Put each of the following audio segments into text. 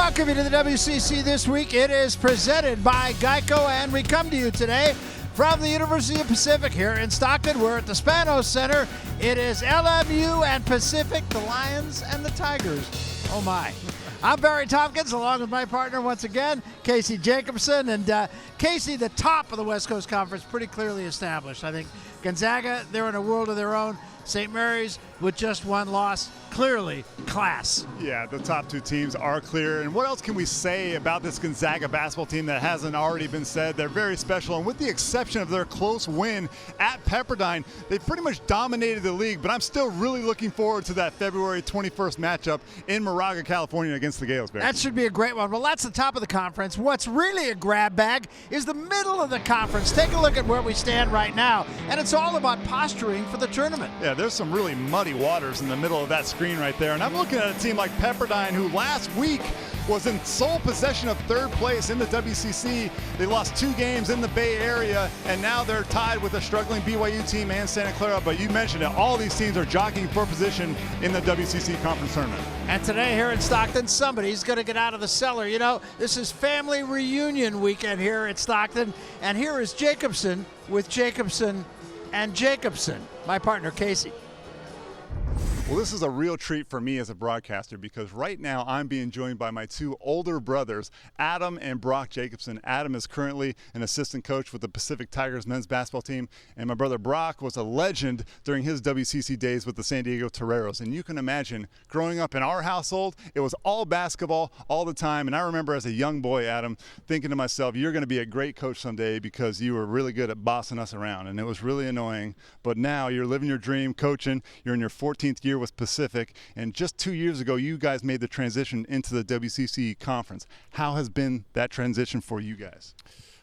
welcome you to the WCC This Week. It is presented by Geico, and we come to you today from the University of Pacific here in Stockton. We're at the Pangos Center. It is LMU and Pacific, the Lions and the Tigers. Oh, my. I'm Barry Tompkins, along with my partner once again, Casey Jacobson. And Casey, the top of the West Coast Conference, pretty clearly established. I think Gonzaga, they're in a world of their own. St. Mary's with just one loss, clearly class. Yeah, the top two teams are clear. And what else can we say about this Gonzaga basketball team that hasn't already been said? They're very special, and with the exception of their close win at Pepperdine, they pretty much dominated the league. But I'm still really looking forward to that February 21st matchup in Moraga, California against the Gales. That should be a great one. Well, that's the top of the conference. What's really a grab bag is the middle of the conference. Take a look at where we stand right now, and it's all about posturing for the tournament. Yeah, there's some really muddy waters in the middle of that screen right there. And I'm looking at a team like Pepperdine, who last week was in sole possession of third place in the WCC. They lost 2 games in the Bay Area, and now they're tied with a struggling BYU team and Santa Clara. But you mentioned it, all these teams are jockeying for position in the WCC Conference Tournament. And today here in Stockton, somebody's going to get out of the cellar. You know, this is family reunion weekend here at Stockton. And here is Jacobson with Jacobson and Jacobson, my partner, Casey. Well, this is a real treat for me as a broadcaster because right now I'm being joined by my 2 older brothers, Adam and Brock Jacobson. Adam is currently an assistant coach with the Pacific Tigers men's basketball team, and my brother Brock was a legend during his WCC days with the San Diego Toreros. And you can imagine, growing up in our household, it was all basketball all the time. And I remember as a young boy, Adam, thinking to myself, you're going to be a great coach someday because you were really good at bossing us around. And it was really annoying. But now you're living your dream, coaching. You're in your 14th year with Pacific, and just 2 years ago you guys made the transition into the WCC conference. How has been that transition for you guys?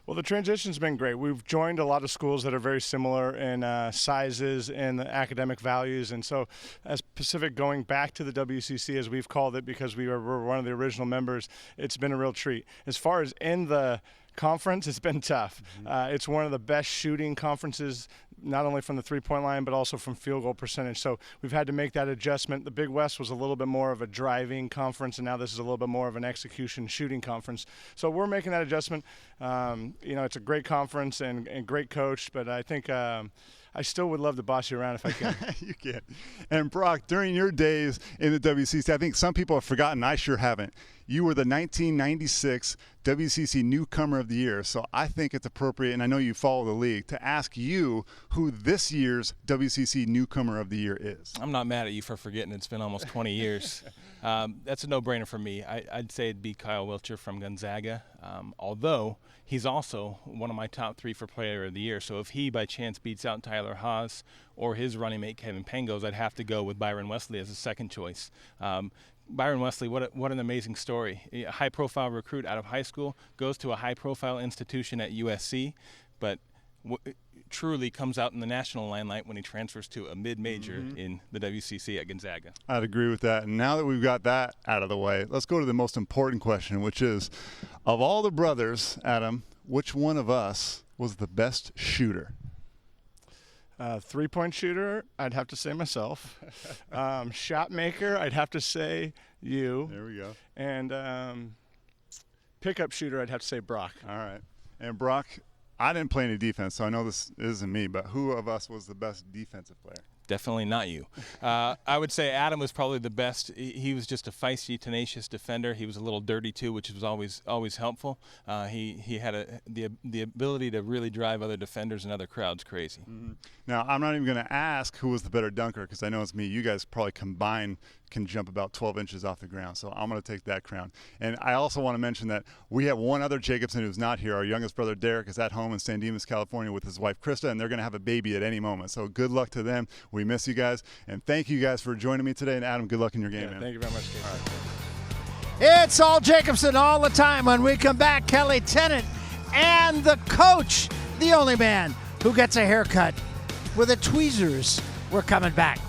Well, the transition's been great. We've joined a lot of schools that are very similar in sizes and academic values, and so as Pacific going back to the WCC, as we've called it, because we were one of the original members, it's been a real treat. As far as in the conference, it's been tough. It's one of the best shooting conferences, not only from the three-point line, but also from field goal percentage. So we've had to make that adjustment. The Big West was a little bit more of a driving conference, and now this is a little bit more of an execution shooting conference. So we're making that adjustment. You know, it's a great conference and great coach, but I think I still would love to boss you around if I can. You can. And Brock, during your days in the WCC, I think some people have forgotten, I sure haven't. You were the 1996 WCC Newcomer of the Year, so I think it's appropriate, and I know you follow the league, to ask you who this year's WCC Newcomer of the Year is. I'm not mad at you for forgetting. It's been almost 20 years. That's a no-brainer for me. I'd say it'd be Kyle Wiltshire from Gonzaga, although he's also one of my top 3 for Player of the Year. So if he, by chance, beats out Tyler Haws or his running mate Kevin Pangos, I'd have to go with Byron Wesley as a second choice. Byron Wesley, what an amazing story. A high-profile recruit out of high school, goes to a high-profile institution at USC, but truly comes out in the national limelight when he transfers to a mid-major in the WCC at Gonzaga. I'd agree with that. And now that we've got that out of the way, let's go to the most important question, which is, of all the brothers, Adam, which one of us was the best shooter? Three-point shooter, I'd have to say myself. Shot maker, I'd have to say you. There we go. And pickup shooter, I'd have to say Brock. All right. And Brock, I didn't play any defense, so I know this isn't me, but who of us was the best defensive player? Definitely not you. I would say Adam was probably the best. He was just a feisty, tenacious defender. He was a little dirty too, which was always helpful. He had the ability to really drive other defenders and other crowds crazy. Now, I'm not even going to ask who was the better dunker because I know it's me. You guys probably combined can jump about 12 inches off the ground, so I'm going to take that crown. And I also want to mention that we have one other Jacobson who's not here. Our youngest brother, Derek, is at home in San Dimas, California with his wife, Krista, and they're going to have a baby at any moment. So good luck to them. We miss you guys, and thank you guys for joining me today. And Adam, good luck in your game, man. Thank you very much, Gabe. All right. It's all Jacobson all the time. When we come back, Kelly Tennant and the coach, the only man who gets a haircut with the tweezers. We're coming back.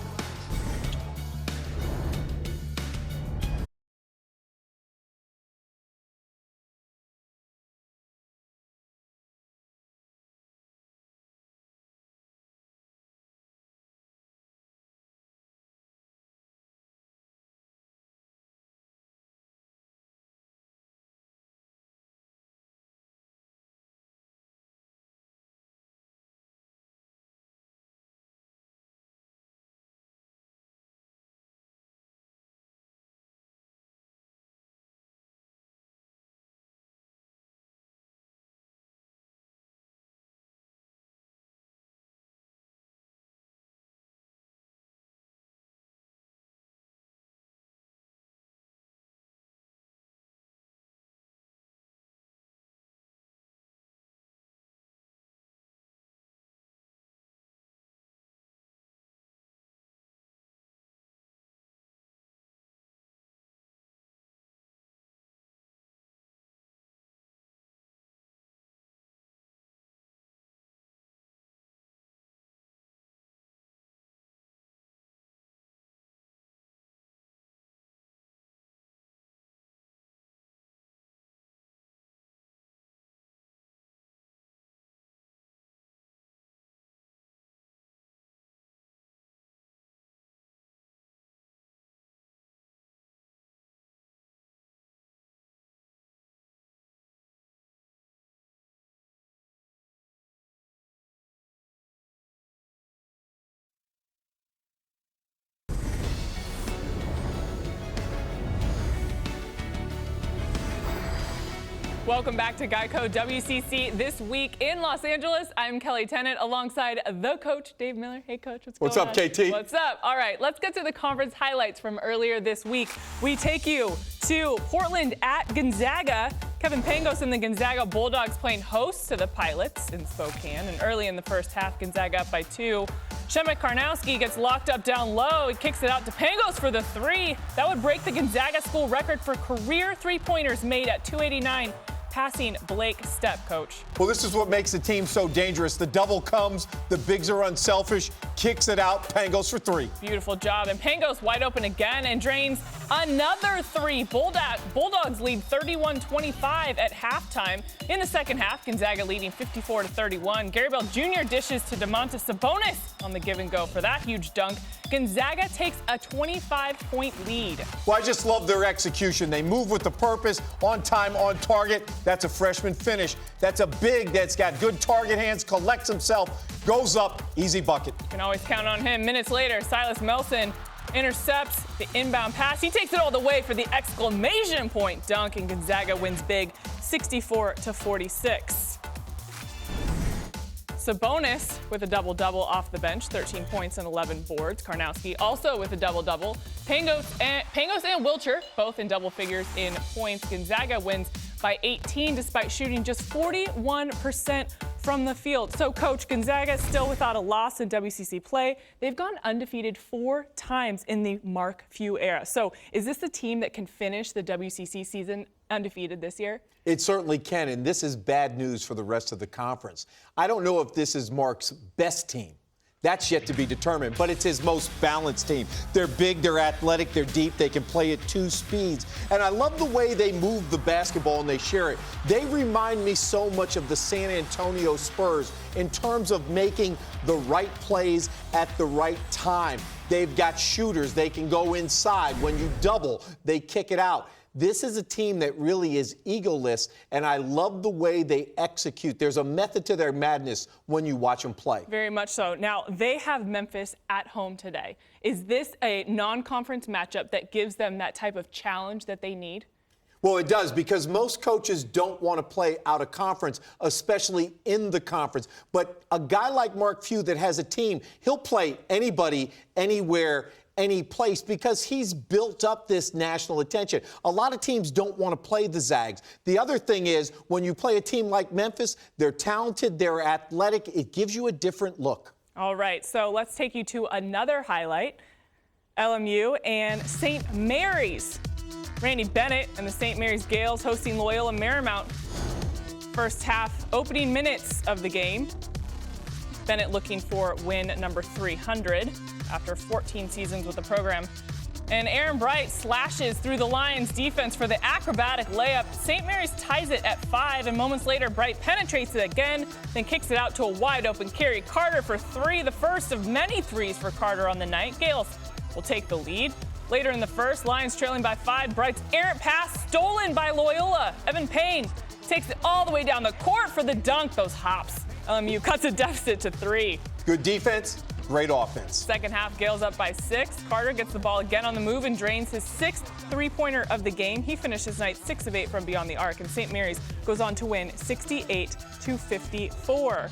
Welcome back to Geico WCC This Week in Los Angeles. I'm Kelly Tennant alongside the coach, Dave Miller. Hey, Coach, what's going on? What's up, KT? What's up? All right, let's get to the conference highlights from earlier this week. We take you to Portland at Gonzaga. Kevin Pangos and the Gonzaga Bulldogs playing host to the Pilots in Spokane. And early in the first half, Gonzaga up by 2. Shemek Karnowski gets locked up down low. He kicks it out to Pangos for the 3. That would break the Gonzaga school record for career three-pointers made at 289. Passing Blake Stepp, Coach. Well, this is what makes the team so dangerous. The double comes, the bigs are unselfish, kicks it out, Pangos for 3. Beautiful job. And Pangos wide open again and drains another 3. Bulldogs lead 31-25 at halftime. In the second half, Gonzaga leading 54-31. Gary Bell Jr. dishes to Domantas Sabonis on the give and go for that huge dunk. Gonzaga takes a 25-point lead. Well, I just love their execution. They move with the purpose, on time, on target. That's a freshman finish. That's a big that's got good target hands, collects himself, goes up, easy bucket. You can always count on him. Minutes later, Silas Melson intercepts the inbound pass. He takes it all the way for the exclamation point dunk, and Gonzaga wins big 64-46. Sabonis with a double-double off the bench, 13 points and 11 boards. Karnowski also with a double-double. Pangos and Wilcher both in double figures in points. Gonzaga wins by 18 despite shooting just 41% from the field. So, Coach, Gonzaga still without a loss in WCC play. They've gone undefeated 4 times in the Mark Few era. So, is this a team that can finish the WCC season undefeated this year? It certainly can, and this is bad news for the rest of the conference. I don't know if this is Mark's best team. That's yet to be determined, but it's his most balanced team. They're big, they're athletic, they're deep, they can play at 2 speeds. And I love the way they move the basketball and they share it. They remind me so much of the San Antonio Spurs in terms of making the right plays at the right time. They've got shooters, they can go inside. When you double, they kick it out. This is a team that really is egoless, and I love the way they execute. There's a method to their madness when you watch them play. Very much so. Now, they have Memphis at home today. Is this a non-conference matchup that gives them that type of challenge that they need? Well, it does, because most coaches don't want to play out of conference, especially in the conference. But a guy like Mark Few that has a team, he'll play anybody, anywhere, any place, because he's built up this national attention. A lot of teams don't want to play the Zags. The other thing is, when you play a team like Memphis, they're talented, they're athletic. It gives you a different look. All right, so let's take you to another highlight. LMU and St. Mary's. Randy Bennett and the St. Mary's Gales hosting Loyola Marymount. First half opening minutes of the game. Bennett looking for win number 300 after 14 seasons with the program. And Aaron Bright slashes through the Lions defense for the acrobatic layup. St. Mary's ties it at 5, and moments later, Bright penetrates it again, then kicks it out to a wide open Kerry Carter for 3, the first of many threes for Carter on the night. Gales will take the lead. Later in the first, Lions trailing by 5. Bright's errant pass stolen by Loyola. Evan Payne takes it all the way down the court for the dunk. Those hops. LMU cuts a deficit to 3. Good defense, great offense. Second half, Gales up by 6. Carter gets the ball again on the move and drains his 6th three-pointer of the game. He finishes night 6 of 8 from beyond the arc, and St. Mary's goes on to win 68-54.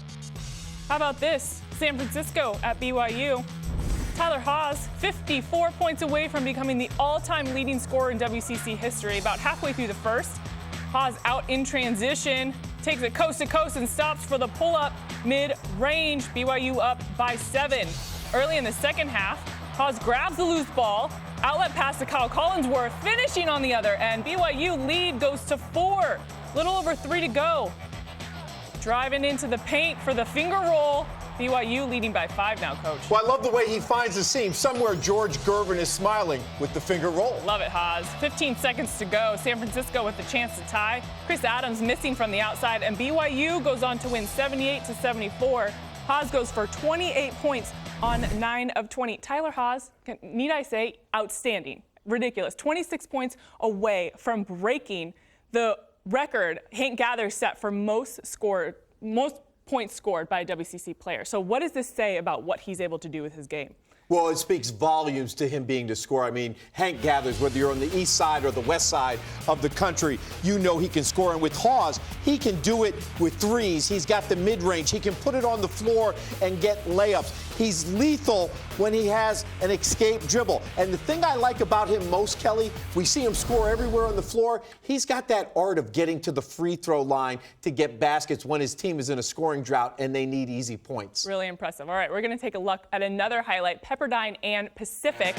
How about this? San Francisco at BYU. Tyler Haws, 54 points away from becoming the all-time leading scorer in WCC history. About halfway through the first, Haws out in transition, takes it coast to coast and stops for the pull-up mid-range. BYU up by 7. Early in the second half, Haws grabs the loose ball, outlet pass to Kyle Collinsworth, finishing on the other end. BYU lead goes to 4. Little over 3 to go. Driving into the paint for the finger roll. BYU leading by 5 now, Coach. Well, I love the way he finds the seam. Somewhere George Gervin is smiling with the finger roll. Love it, Haws. 15 seconds to go. San Francisco with the chance to tie. Chris Adams missing from the outside, and BYU goes on to win 78-74. Haws goes for 28 points on 9 of 20. Tyler Haws, need I say, outstanding. Ridiculous. 26 points away from breaking the record Hank Gather set for most points scored by a WCC player. So what does this say about what he's able to do with his game? Well, it speaks volumes to him being the scorer. I mean, Hank gathers, whether you're on the east side or the west side of the country, you know he can score. And with Haws, he can do it with threes. He's got the mid-range. He can put it on the floor and get layups. He's lethal when he has an escape dribble. And the thing I like about him most, Kelly, we see him score everywhere on the floor. He's got that art of getting to the free throw line to get baskets when his team is in a scoring drought and they need easy points. Really impressive. All right, we're going to take a look at another highlight, Pepperdine and Pacific.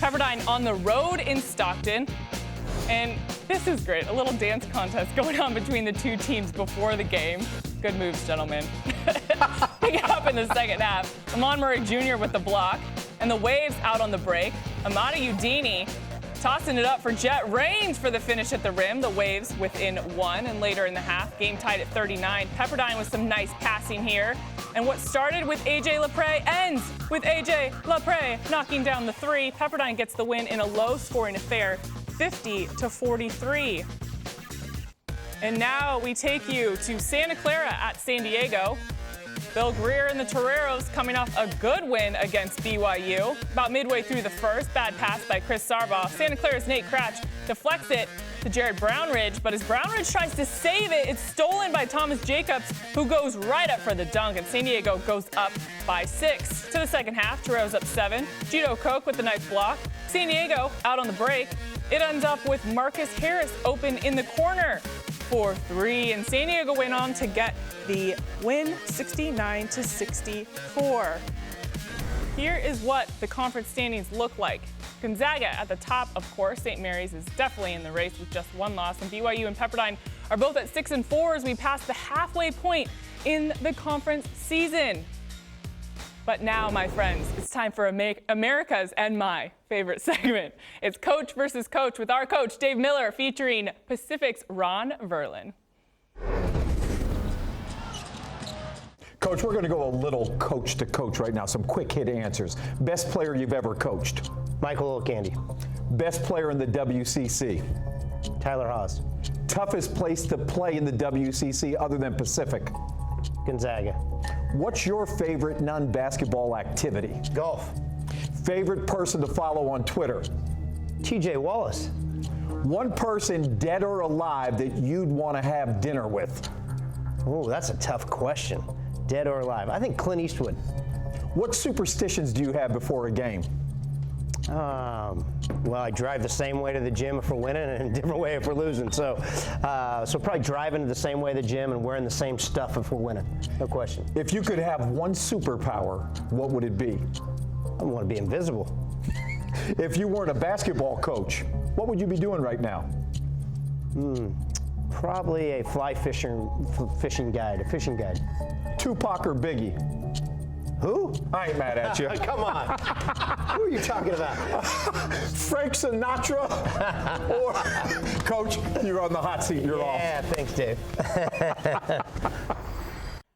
Pepperdine on the road in Stockton. And this is great. A little dance contest going on between the two teams before the game. Good moves, gentlemen. Picking up in the second half. Amon Murray Jr. with the block. And the Waves out on the break. Amada Udini tossing it up for Jet Raines for the finish at the rim. The Waves within 1. And later in the half, game tied at 39. Pepperdine with some nice passing here. And what started with A.J. Lepre ends with A.J. Lepre knocking down the 3. Pepperdine gets the win in a low-scoring affair, 50-43. And now we take you to Santa Clara at San Diego. Bill Greer and the Toreros coming off a good win against BYU. About midway through the first, bad pass by Chris Sarbaugh. Santa Clara's Nate Cratch deflects it to Jared Brownridge, but as Brownridge tries to save it, it's stolen by Thomas Jacobs, who goes right up for the dunk, and San Diego goes up by 6. To the second half, Toreros up 7. Gito Koch with the nice block. San Diego out on the break. It ends up with Marcus Harris open in the corner for 3, and San Diego went on to get the win 69-64. Here is what the conference standings look like. Gonzaga at the top, of course. St. Mary's is definitely in the race with just 1 loss, and BYU and Pepperdine are both at 6-4 as we pass the halfway point in the conference season. But now, my friends, it's time for America's and my favorite segment. It's Coach versus Coach with our coach, Dave Miller, featuring Pacific's Ron Verlin. Coach, we're going to go a little coach to coach right now. Some quick hit answers. Best player you've ever coached? Michael O'Candy. Best player in the WCC? Tyler Haws. Toughest place to play in the WCC other than Pacific? Gonzaga. What's your favorite non-basketball activity? Golf. Favorite person to follow on Twitter? TJ Wallace. One person, dead or alive, that you'd want to have dinner with? Oh, that's a tough question. Dead or alive? I think Clint Eastwood. What superstitions do you have before a game? Well, I drive the same way to the gym if we're winning and a different way if we're losing. So probably driving the same way to the gym and wearing the same stuff if we're winning. No question. If you could have one superpower, what would it be? I want to be invisible. If you weren't a basketball coach, what would you be doing right now? Probably a fly fishing guide, a fishing guide. Tupac or Biggie? Who? I ain't mad at you. Come on. Who are you talking about? Frank Sinatra? Or, Coach, you're on the hot seat. You're off. Yeah, thanks, Dave.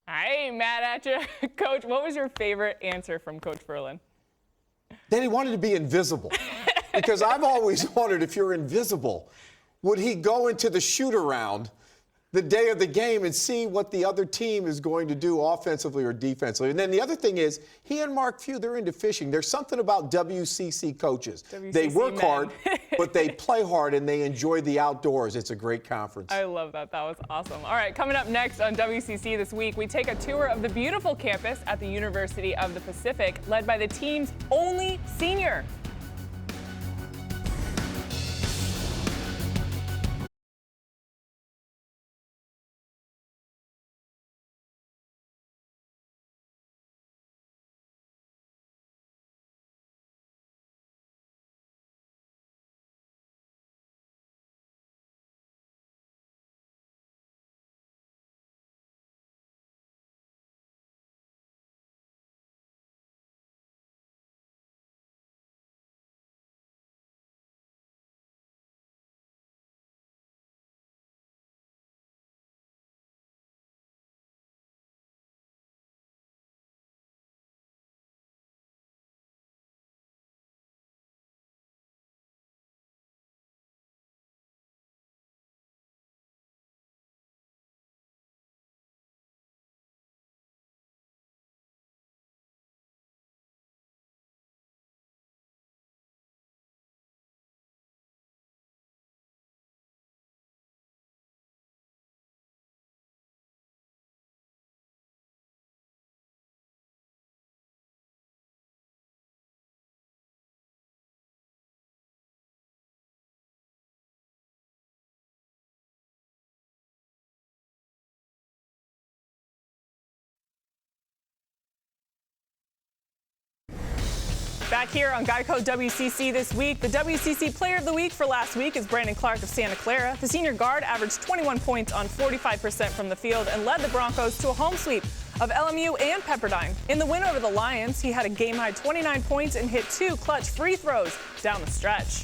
I ain't mad at you. Coach, what was your favorite answer from Coach Verlin? That he wanted to be invisible. Because I've always wondered, if you're invisible, would he go into the shoot-around the day of the game and see what the other team is going to do offensively or defensively? And then the other thing is, he and Mark Few, they're into fishing. There's something about WCC coaches. They work hard, but they play hard, and they enjoy the outdoors. It's a great conference. I love that. That was awesome. All right, coming up next on WCC this week, we take a tour of the beautiful campus at the University of the Pacific, led by the team's only senior. Back here on Geico WCC this week, the WCC Player of the Week for last week is Brandon Clark of Santa Clara. The senior guard averaged 21 points on 45% from the field and led the Broncos to a home sweep of LMU and Pepperdine. In the win over the Lions, he had a game-high 29 points and hit 2 clutch free throws down the stretch.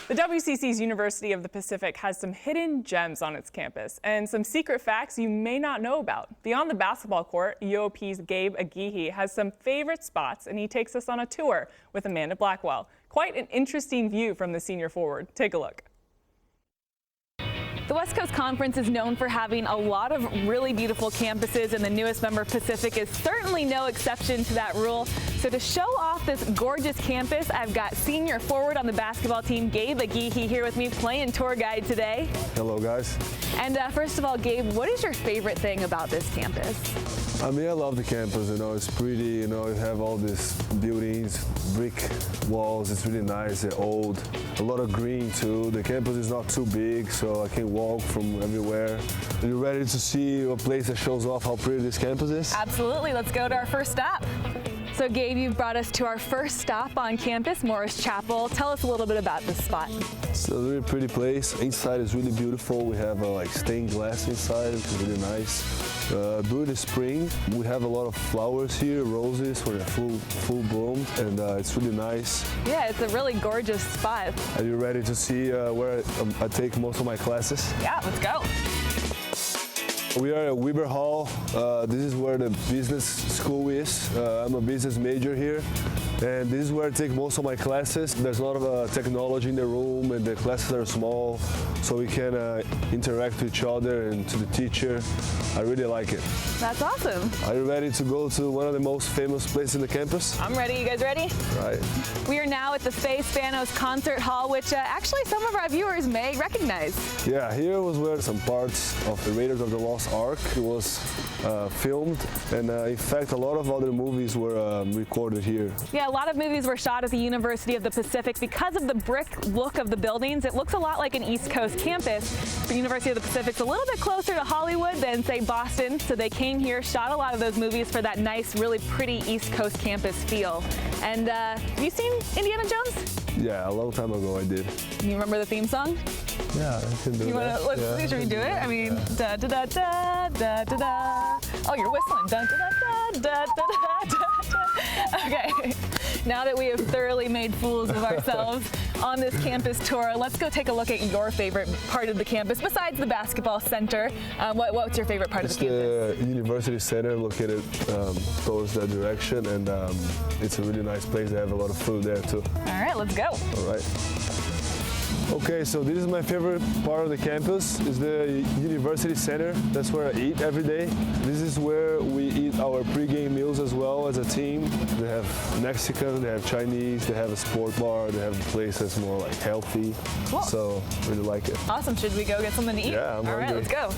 The WCC's University of the Pacific has some hidden gems on its campus and some secret facts you may not know about. Beyond the basketball court, UOP's Gabe Aguirre has some favorite spots, and he takes us on a tour with Amanda Blackwell. Quite an interesting view from the senior forward. Take a look. The West Coast Conference is known for having a lot of really beautiful campuses, and the newest member, Pacific, is certainly no exception to that rule. So to show off this gorgeous campus, I've got senior forward on the basketball team, Gabe Aguirre, here with me playing tour guide today. Hello, guys. And first of all, Gabe, what is your favorite thing about this campus? I mean, I love the campus, it's pretty, you have all these buildings, brick walls, it's really nice, they're old, a lot of green too. The campus is not too big, so I can walk from everywhere. Are you ready to see a place that shows off how pretty this campus is? Absolutely, let's go to our first stop. So Gabe, you've brought us to our first stop on campus, Morris Chapel. Tell us a little bit about this spot. It's a really pretty place. Inside is really beautiful. We have stained glass inside, which is really nice. During the spring, we have a lot of flowers here, roses, where they're full bloom, and it's really nice. Yeah, it's a really gorgeous spot. Are you ready to see where I take most of my classes? Yeah, let's go. We are at Weber Hall. This is where the business school is. I'm a business major here, and this is where I take most of my classes. There's a lot of technology in the room, and the classes are small, so we can interact with each other and to the teacher. I really like it. That's awesome. Are you ready to go to one of the most famous places in the campus? I'm ready. You guys ready? Right. We are now at the Spanos Concert Hall, which actually some of our viewers may recognize. Yeah, here was where some parts of the Raiders of the Lost Ark was filmed, and in fact a lot of other movies were recorded here. Yeah, a lot of movies were shot at the University of the Pacific. Because of the brick look of the buildings, it looks a lot like an East Coast campus. The University of the Pacific's a little bit closer to Hollywood than, say, Boston, so they came here, shot a lot of those movies for that nice, really pretty East Coast campus feel. And have you seen Indiana Jones? Yeah, a long time ago I did. You remember the theme song? Yeah, I can do you that. Should we do it? I mean, da da da da da da da. Oh, you're whistling. Da da da da da da da da. Okay. Now that we have thoroughly made fools of ourselves on this campus tour, let's go take a look at your favorite part of the campus besides the basketball center. What's your favorite part of the campus? It's the University Center, located towards that direction, and it's a really nice place. They have a lot of food there too. All right, let's go. All right. Okay, so this is my favorite part of the campus, is the University Center. That's where I eat every day. This is where we eat our pre-game meals as well as a team. They have Mexican, they have Chinese, they have a sport bar, they have a place that's more like healthy. Cool. So really like it. Awesome. Should we go get something to eat? Yeah, I'm hungry. All right, let's go.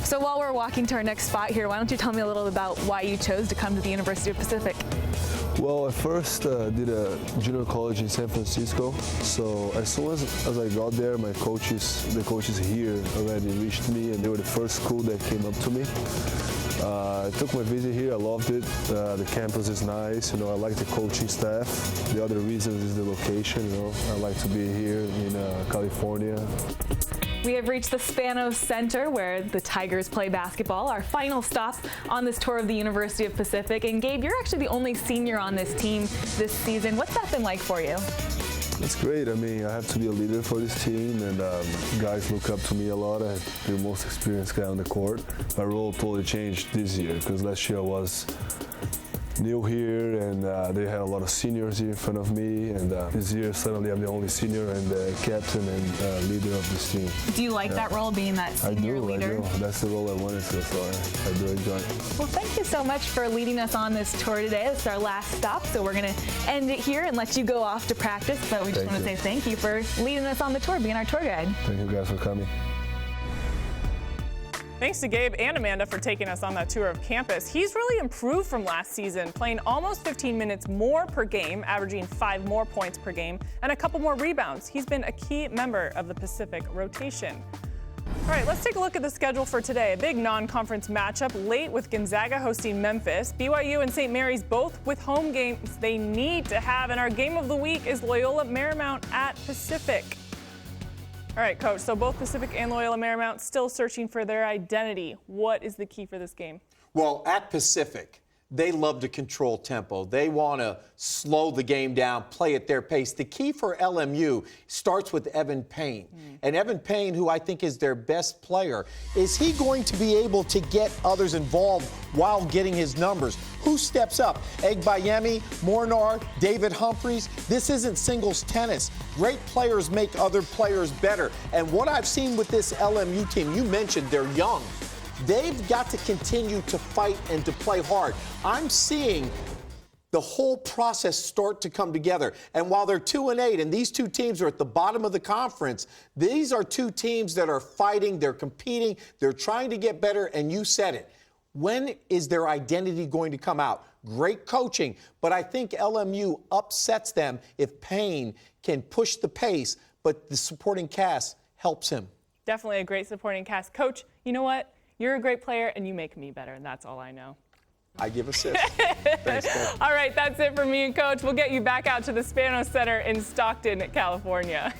So while we're walking to our next spot here, why don't you tell me a little about why you chose to come to the University of Pacific? Well, I first did a junior college in San Francisco, so as soon as I got there, the coaches here already reached me, and they were the first school that came up to me. I took my visit here, I loved it. The campus is nice, I like the coaching staff. The other reason is the location, I like to be here in California. We have reached the Spanos Center, where the Tigers play basketball, our final stop on this tour of the University of Pacific. And Gabe, you're actually the only senior on this team this season. What's that been like for you? It's great. I mean, I have to be a leader for this team, and guys look up to me a lot. I'm the most experienced guy on the court. My role totally changed this year, because last year I was new here, and they had a lot of seniors here in front of me, and this year suddenly I'm the only senior and captain and leader of this team. Do you like that role, being that senior leader? I do. That's the role I wanted to, so I do enjoy it. Well, thank you so much for leading us on this tour today. This is our last stop, so we're going to end it here and let you go off to practice, but we just want to say thank you for leading us on the tour, being our tour guide. Thank you guys for coming. Thanks to Gabe and Amanda for taking us on that tour of campus. He's really improved from last season, playing almost 15 minutes more per game, averaging 5 more points per game, and a couple more rebounds. He's been a key member of the Pacific rotation. All right, let's take a look at the schedule for today. A big non-conference matchup late with Gonzaga hosting Memphis. BYU and St. Mary's both with home games they need to have. And our game of the week is Loyola Marymount at Pacific. All right, Coach, so both Pacific and Loyola Marymount still searching for their identity. What is the key for this game? Well, at Pacific, they love to control tempo. They want to slow the game down, play at their pace. The key for LMU starts with Evan Payne. And Evan Payne, who I think is their best player, is he going to be able to get others involved while getting his numbers? Who steps up? Egbayemi, Mornar, David Humphreys. This isn't singles tennis. Great players make other players better. And what I've seen with this LMU team, you mentioned they're young. They've got to continue to fight and to play hard. I'm seeing the whole process start to come together. And while they're 2-8 and these two teams are at the bottom of the conference, these are two teams that are fighting, they're competing, they're trying to get better, and you said it. When is their identity going to come out? Great coaching, but I think LMU upsets them if Payne can push the pace, but the supporting cast helps him. Definitely a great supporting cast. Coach, you know what? You're a great player, and you make me better, and that's all I know. I give assists. Thanks, Coach. All right, that's it for me and Coach. We'll get you back out to the Spanos Center in Stockton, California.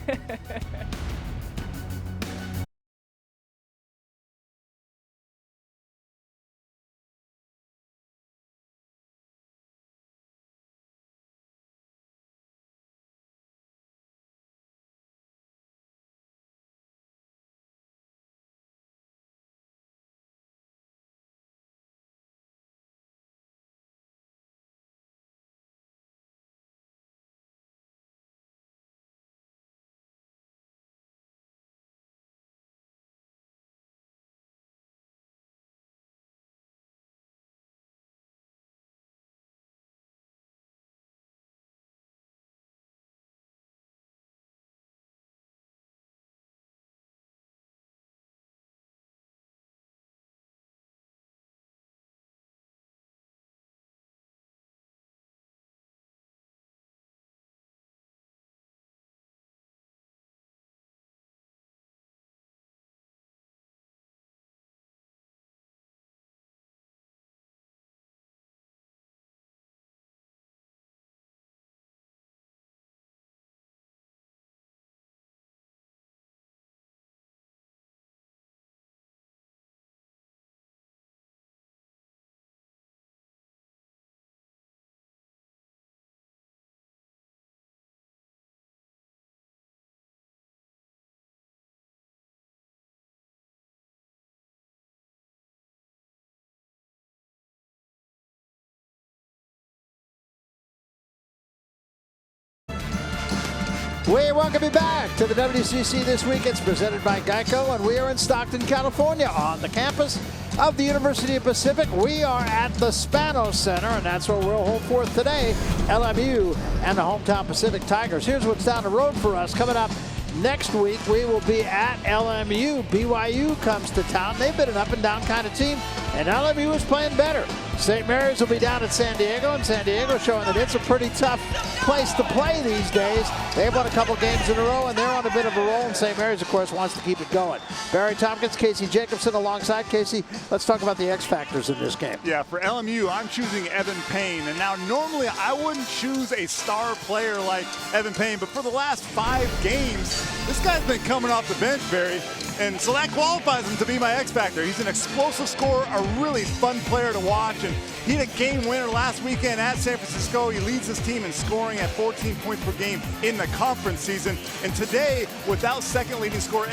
We welcome you back to the WCC This Week. It's presented by Geico, and we are in Stockton, California, on the campus of the University of Pacific. We are at the Spanos Center, and that's where we'll hold forth today, LMU and the hometown Pacific Tigers. Here's what's down the road for us. Coming up next week, we will be at LMU. BYU comes to town. They've been an up-and-down kind of team, and LMU is playing better. St. Mary's will be down at San Diego, and San Diego showing that it's a pretty tough place to play these days. They've won a couple games in a row, and they're on a bit of a roll, and St. Mary's, of course, wants to keep it going. Barry Tompkins, Casey Jacobson alongside. Casey, let's talk about the X factors in this game. Yeah, for LMU, I'm choosing Evan Payne. And now normally I wouldn't choose a star player like Evan Payne, but for the last 5 games, this guy's been coming off the bench, Barry. And so that qualifies him to be my X factor. He's an explosive scorer, a really fun player to watch. And he had a game winner last weekend at San Francisco. He leads his team in scoring at 14 points per game in the conference season. And today, without second leading scorer,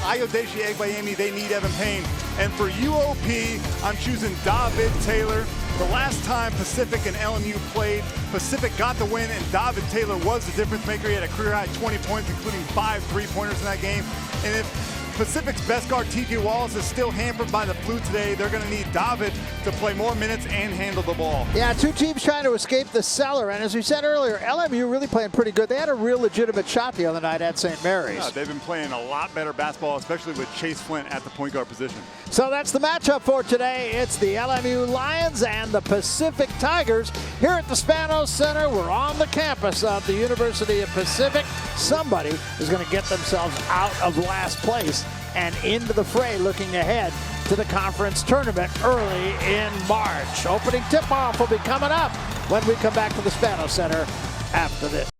Ayodeji Egbayemi, they need Evan Payne. And for UOP, I'm choosing David Taylor. The last time Pacific and LMU played, Pacific got the win, and David Taylor was the difference maker. He had a career-high 20 points, including 5 3-pointers in that game. And if Pacific's best guard, TJ Wallace, is still hampered by the flu today, they're going to need David to play more minutes and handle the ball. Yeah, two teams trying to escape the cellar. And as we said earlier, LMU really playing pretty good. They had a real legitimate shot the other night at St. Mary's. Yeah, they've been playing a lot better basketball, especially with Chase Flint at the point guard position. So that's the matchup for today. It's the LMU Lions and the Pacific Tigers here at the Spanos Center. We're on the campus of the University of Pacific. Somebody is going to get themselves out of last place and into the fray looking ahead to the conference tournament early in March. Opening tip-off will be coming up when we come back to the Spanos Center after this.